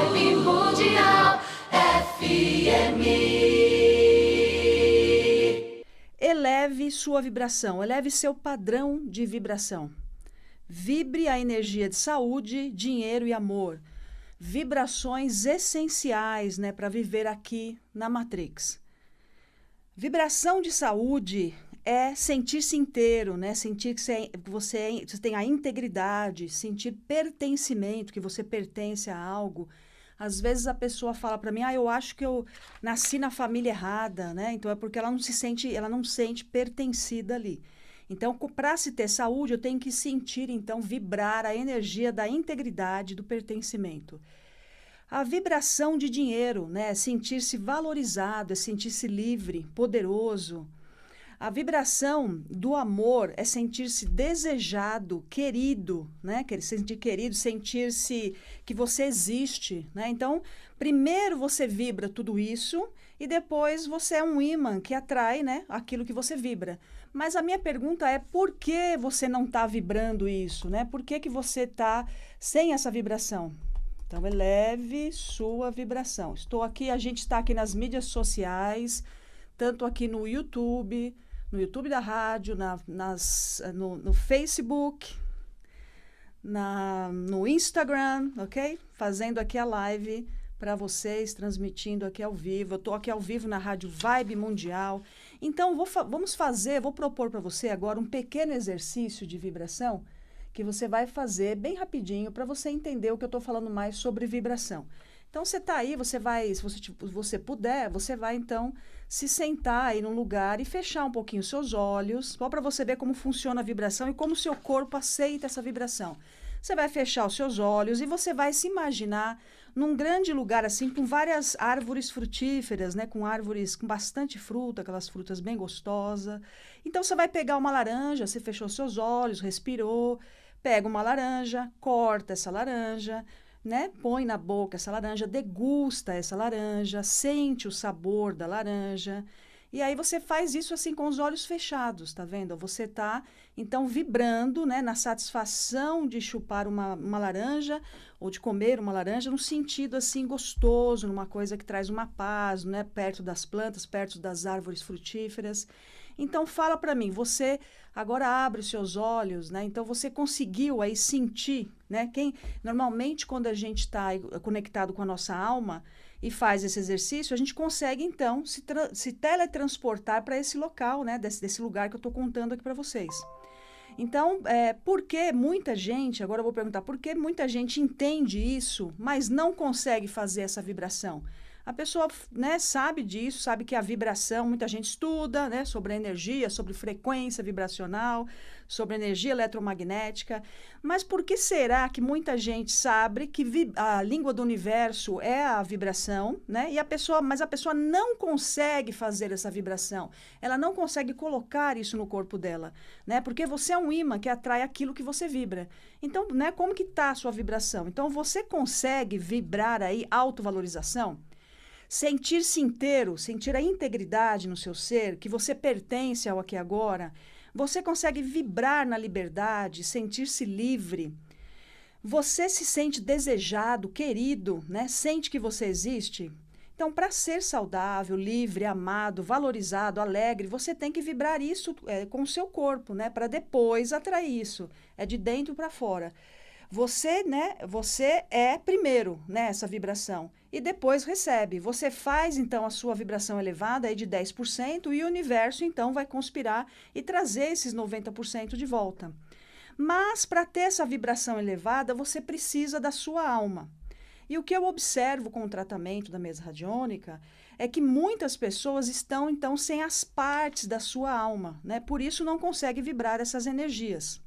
Vibe Mundial FM. Eleve sua vibração, eleve seu padrão de vibração. Vibre a energia de saúde, dinheiro e amor. Vibrações essenciais, né, para viver aqui na Matrix. Vibração de saúde é sentir-se inteiro, né? Sentir que você tem a integridade, sentir pertencimento, que você pertence a algo. Às vezes a pessoa fala para mim, eu acho que eu nasci na família errada, né? Então é porque ela não sente pertencida ali. Então, para se ter saúde, eu tenho que sentir, então, vibrar a energia da integridade, do pertencimento. A vibração de dinheiro, né? É sentir-se valorizado, é sentir-se livre, poderoso. A vibração do amor é sentir-se desejado, querido, né? Sentir querido, sentir-se que você existe, né? Então, primeiro você vibra tudo isso e depois você é um imã que atrai, né, aquilo que você vibra. Mas a minha pergunta é, por que você não está vibrando isso, né? Por que você está sem essa vibração? Então, eleve sua vibração. A gente está aqui nas mídias sociais, tanto aqui no YouTube da rádio, no Facebook, no Instagram, ok? Fazendo aqui a live para vocês, transmitindo aqui ao vivo. Eu estou aqui ao vivo na Rádio Vibe Mundial. Então, vou propor para você agora um pequeno exercício de vibração que você vai fazer bem rapidinho para você entender o que eu estou falando mais sobre vibração. Então, você está aí, se você puder, você vai, então, se sentar aí num lugar e fechar um pouquinho os seus olhos, só para você ver como funciona a vibração e como o seu corpo aceita essa vibração. Você vai fechar os seus olhos e você vai se imaginar num grande lugar, assim, com várias árvores frutíferas, né? Com árvores com bastante fruta, aquelas frutas bem gostosas. Então, você vai pegar uma laranja, você fechou os seus olhos, respirou, pega uma laranja, corta essa laranja, né? Põe na boca essa laranja, degusta essa laranja, sente o sabor da laranja. E aí você faz isso assim com os olhos fechados, tá vendo? Você tá, então, vibrando, né, na satisfação de chupar uma laranja ou de comer uma laranja num sentido assim gostoso, numa coisa que traz uma paz, né, perto das plantas, perto das árvores frutíferas. Então, fala para mim, você agora abre os seus olhos, né? Então, você conseguiu aí sentir, né? Normalmente, quando a gente está conectado com a nossa alma e faz esse exercício, a gente consegue, então, se teletransportar para esse local, né? Desse lugar que eu estou contando aqui para vocês. Então, por que muita gente, agora eu vou perguntar, por que muita gente entende isso, mas não consegue fazer essa vibração? A pessoa, né, sabe disso, sabe que a vibração, muita gente estuda, né, sobre a energia, sobre frequência vibracional, sobre energia eletromagnética, mas por que será que muita gente sabe que a língua do universo é a vibração, né, mas a pessoa não consegue fazer essa vibração, ela não consegue colocar isso no corpo dela, né, porque você é um imã que atrai aquilo que você vibra. Então, né, como que está a sua vibração? Então, você consegue vibrar aí autovalorização? Sentir-se inteiro, sentir a integridade no seu ser, que você pertence ao aqui e agora. Você consegue vibrar na liberdade, sentir-se livre. Você se sente desejado, querido, né? Sente que você existe. Então, para ser saudável, livre, amado, valorizado, alegre, você tem que vibrar isso com o seu corpo, né? Para depois atrair isso. É de dentro para fora. Você é primeiro, né, essa vibração, e depois recebe. Você faz, então, a sua vibração elevada aí de 10% e o universo, então, vai conspirar e trazer esses 90% de volta. Mas, para ter essa vibração elevada, você precisa da sua alma. E o que eu observo com o tratamento da mesa radiônica é que muitas pessoas estão, então, sem as partes da sua alma, né? Por isso não conseguem vibrar essas energias.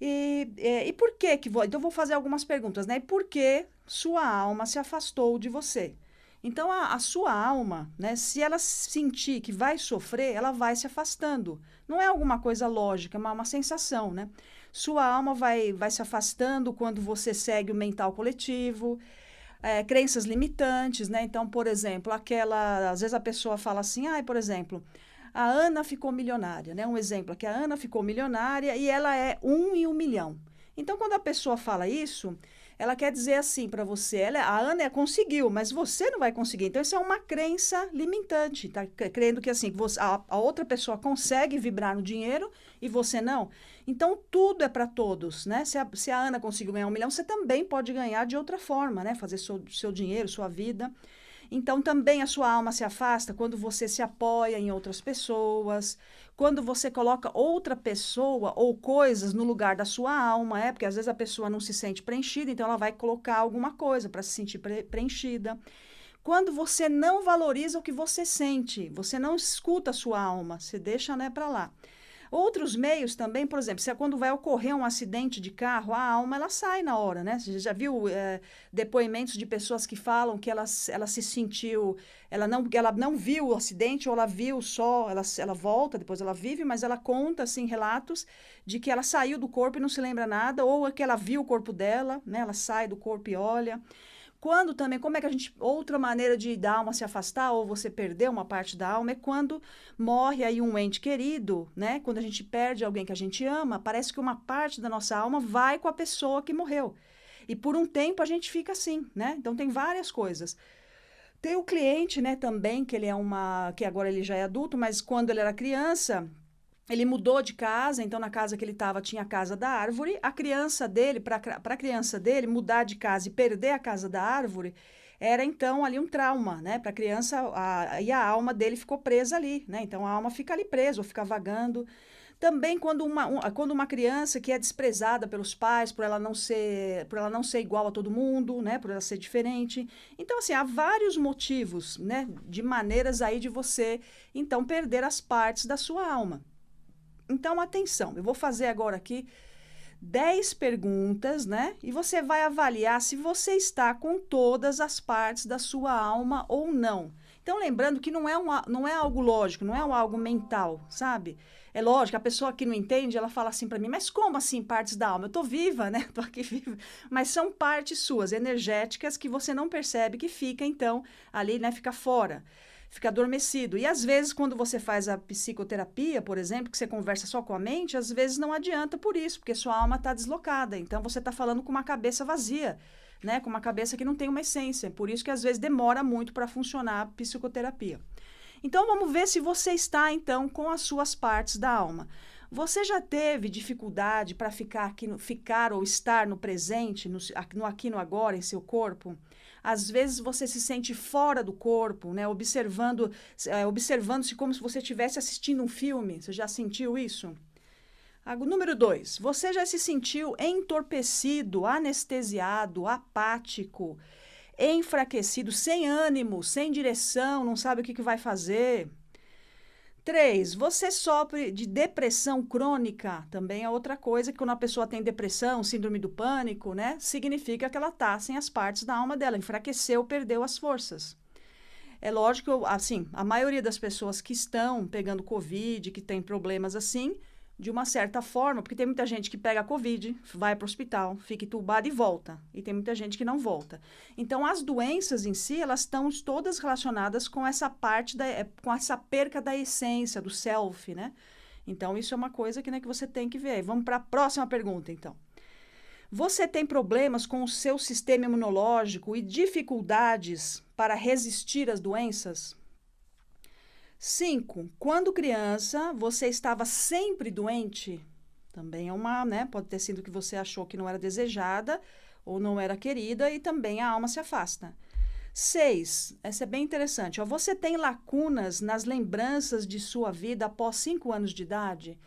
E por que então eu vou fazer algumas perguntas, né? E por que sua alma se afastou de você? Então, a sua alma, né, se ela sentir que vai sofrer, ela vai se afastando. Não é alguma coisa lógica, é uma sensação, né? Sua alma vai se afastando quando você segue o mental coletivo, crenças limitantes, né? Então, por exemplo, às vezes a pessoa fala assim, por exemplo, a Ana ficou milionária, né? Um exemplo aqui, a Ana ficou milionária e ela é 1 em 1 milhão. Então, quando a pessoa fala isso, ela quer dizer assim para você, a Ana conseguiu, mas você não vai conseguir. Então, isso é uma crença limitante, tá? Crendo que assim, a outra pessoa consegue vibrar no dinheiro e você não. Então, tudo é para todos, né? Se a Ana conseguiu ganhar 1 milhão, você também pode ganhar de outra forma, né? Fazer seu dinheiro, sua vida. Então, também a sua alma se afasta quando você se apoia em outras pessoas, quando você coloca outra pessoa ou coisas no lugar da sua alma, porque às vezes a pessoa não se sente preenchida, então ela vai colocar alguma coisa para se sentir preenchida. Quando você não valoriza o que você sente, você não escuta a sua alma, você deixa, né, para lá. Outros meios também, por exemplo, quando vai ocorrer um acidente de carro, a alma ela sai na hora, né? Você já viu depoimentos de pessoas que falam que ela se sentiu, ela não viu o acidente, ou ela viu só, ela volta, depois ela vive, mas ela conta, assim, relatos de que ela saiu do corpo e não se lembra nada, ou que ela viu o corpo dela, né? Ela sai do corpo e olha. Quando também, como é que outra maneira da alma se afastar ou você perder uma parte da alma é quando morre aí um ente querido, né? Quando a gente perde alguém que a gente ama, parece que uma parte da nossa alma vai com a pessoa que morreu. E por um tempo a gente fica assim, né? Então tem várias coisas. Tem o cliente, né, também, que agora ele já é adulto, mas quando ele era criança, ele mudou de casa, então na casa que ele estava tinha a casa da árvore. A criança dele, para a criança dele, mudar de casa e perder a casa da árvore, era então ali um trauma, né? Para a criança, e a alma dele ficou presa ali, né? Então a alma fica ali presa, ou fica vagando. Também quando uma criança que é desprezada pelos pais por ela não ser igual a todo mundo, né? Por ela ser diferente. Então, assim, há vários motivos, né? De maneiras aí de você, então, perder as partes da sua alma. Então, atenção, eu vou fazer agora aqui 10 perguntas, né? E você vai avaliar se você está com todas as partes da sua alma ou não. Então, lembrando que não é algo lógico, não é algo mental, sabe? É lógico, a pessoa que não entende, ela fala assim para mim, mas como assim partes da alma? Eu tô viva, né? Tô aqui viva. Mas são partes suas, energéticas, que você não percebe que fica, então, ali, né? Fica fora. Fica adormecido. E às vezes, quando você faz a psicoterapia, por exemplo, que você conversa só com a mente, às vezes não adianta por isso, porque sua alma está deslocada. Então, você está falando com uma cabeça vazia, né? Com uma cabeça que não tem uma essência. Por isso que às vezes demora muito para funcionar a psicoterapia. Então, vamos ver se você está, então, com as suas partes da alma. Você já teve dificuldade para ficar ou estar no presente, no aqui no agora, em seu corpo? Às vezes você se sente fora do corpo, né? Observando-se como se você estivesse assistindo um filme. Você já sentiu isso? Número 2, você já se sentiu entorpecido, anestesiado, apático, enfraquecido, sem ânimo, sem direção, não sabe o que vai fazer? 3, você sofre de depressão crônica, também é outra coisa, que quando a pessoa tem depressão, síndrome do pânico, né, significa que ela está sem as partes da alma dela, enfraqueceu, perdeu as forças. É lógico, assim, a maioria das pessoas que estão pegando Covid, que tem problemas assim, de uma certa forma, porque tem muita gente que pega Covid, vai para o hospital, fica entubada e volta. E tem muita gente que não volta. Então, as doenças em si, elas estão todas relacionadas com essa com essa perca da essência, do self, né? Então, isso é uma coisa que, né, que você tem que ver. Vamos para a próxima pergunta, então. Você tem problemas com o seu sistema imunológico e dificuldades para resistir às doenças? 5, quando criança, você estava sempre doente? Também é né? Pode ter sido que você achou que não era desejada ou não era querida e também a alma se afasta. 6, essa é bem interessante. Você tem lacunas nas lembranças de sua vida após 5 anos de idade?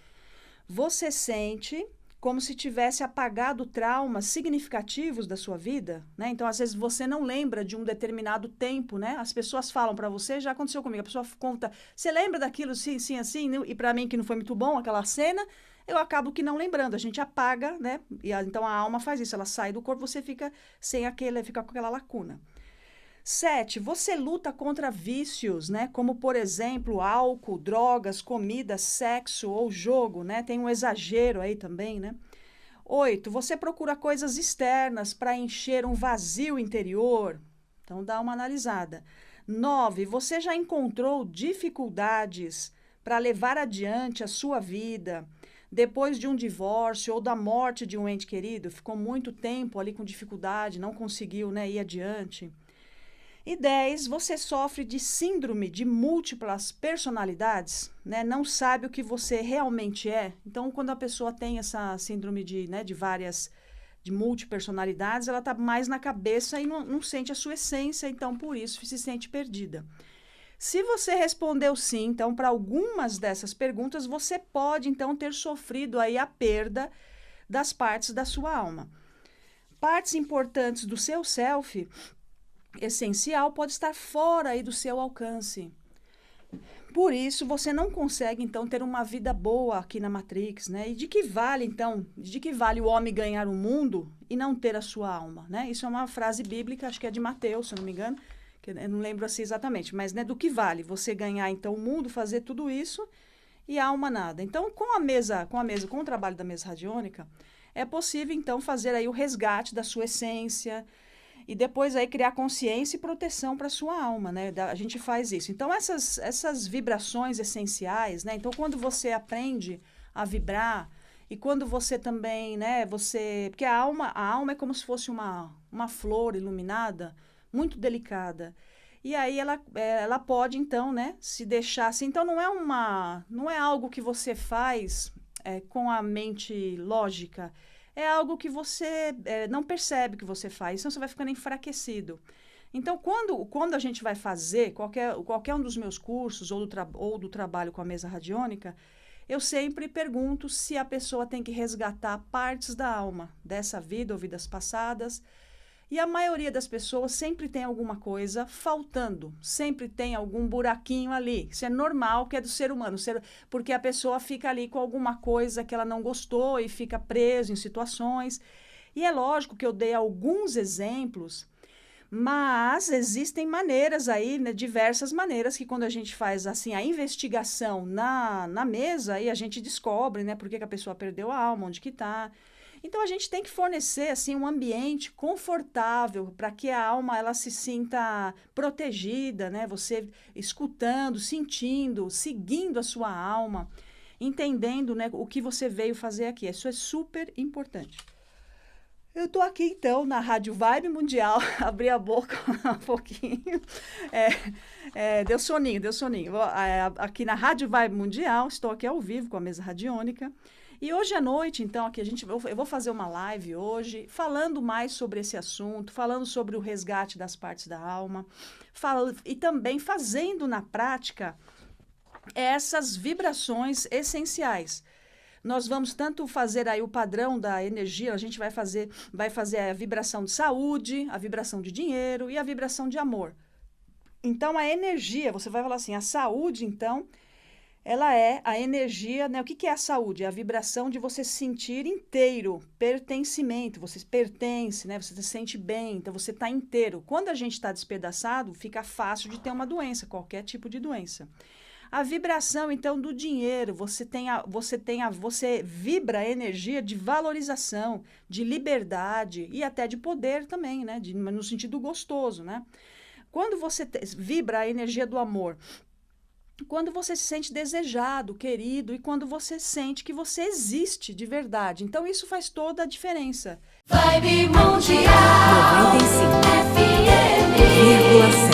Você sente como se tivesse apagado traumas significativos da sua vida, né? Então, às vezes, você não lembra de um determinado tempo, né? As pessoas falam para você, já aconteceu comigo, a pessoa conta, você lembra daquilo, sim, sim, assim, e para mim que não foi muito bom aquela cena, eu acabo que não lembrando, a gente apaga, né? Então, a alma faz isso, ela sai do corpo, você fica fica com aquela lacuna. 7, você luta contra vícios, né? Como, por exemplo, álcool, drogas, comida, sexo ou jogo, né? Tem um exagero aí também, né? 8, você procura coisas externas para encher um vazio interior. Então, dá uma analisada. 9, você já encontrou dificuldades para levar adiante a sua vida, depois de um divórcio ou da morte de um ente querido, ficou muito tempo ali com dificuldade, não conseguiu, né, ir adiante. E 10, você sofre de síndrome de múltiplas personalidades, né? Não sabe o que você realmente é. Então, quando a pessoa tem essa síndrome de multipersonalidades, ela está mais na cabeça e não sente a sua essência, então, por isso, se sente perdida. Se você respondeu sim, então, para algumas dessas perguntas, você pode, então, ter sofrido aí a perda das partes da sua alma. Partes importantes do seu self essencial pode estar fora aí do seu alcance. Por isso, você não consegue, então, ter uma vida boa aqui na Matrix, né? E de que vale, então, o homem ganhar o mundo e não ter a sua alma, né? Isso é uma frase bíblica, acho que é de Mateus, se eu não me engano, que eu não lembro assim exatamente, mas, né, do que vale você ganhar, então, o mundo, fazer tudo isso e a alma nada. Então, com o trabalho da mesa radiônica, é possível, então, fazer aí o resgate da sua essência, e depois aí criar consciência e proteção para a sua alma, né? A gente faz isso. Então, essas vibrações essenciais, né? Então, quando você aprende a vibrar e quando você também, né? Porque a alma é como se fosse uma flor iluminada, muito delicada. E aí ela pode, então, né? Se deixar assim. Então, não é algo que você faz com a mente lógica. É algo que você não percebe que você faz, então você vai ficando enfraquecido. Então, quando a gente vai fazer qualquer um dos meus cursos ou do trabalho com a mesa radiônica, eu sempre pergunto se a pessoa tem que resgatar partes da alma, dessa vida ou vidas passadas. E a maioria das pessoas sempre tem alguma coisa faltando, sempre tem algum buraquinho ali. Isso é normal, que é do ser humano, porque a pessoa fica ali com alguma coisa que ela não gostou e fica preso em situações. E é lógico que eu dei alguns exemplos, mas existem maneiras aí, né, diversas maneiras, que quando a gente faz assim a investigação na mesa, aí a gente descobre, né, por que a pessoa perdeu a alma, onde que está. Então, a gente tem que fornecer assim, um ambiente confortável para que a alma ela se sinta protegida, né? Você escutando, sentindo, seguindo a sua alma, entendendo, né, o que você veio fazer aqui. Isso é super importante. Eu estou aqui, então, na Rádio Vibe Mundial, abri a boca um pouquinho, deu soninho. Aqui na Rádio Vibe Mundial, estou aqui ao vivo com a mesa radiônica. E hoje à noite, então, aqui eu vou fazer uma live hoje, falando mais sobre esse assunto, falando sobre o resgate das partes da alma, e também fazendo na prática essas vibrações essenciais. Nós vamos tanto fazer aí o padrão da energia, a gente vai fazer a vibração de saúde, a vibração de dinheiro e a vibração de amor. Então, a energia, você vai falar assim, a saúde, então, ela é a energia, né? O que é a saúde? É a vibração de você se sentir inteiro, pertencimento, você pertence, né? Você se sente bem, então você está inteiro. Quando a gente está despedaçado, fica fácil de ter uma doença, qualquer tipo de doença. A vibração, então, do dinheiro, você vibra a energia de valorização, de liberdade e até de poder também, né? No sentido gostoso, né? Quando você vibra a energia do amor, quando você se sente desejado, querido, e quando você sente que você existe de verdade. Então, isso faz toda a diferença. Vibe Mundial 95,7. FM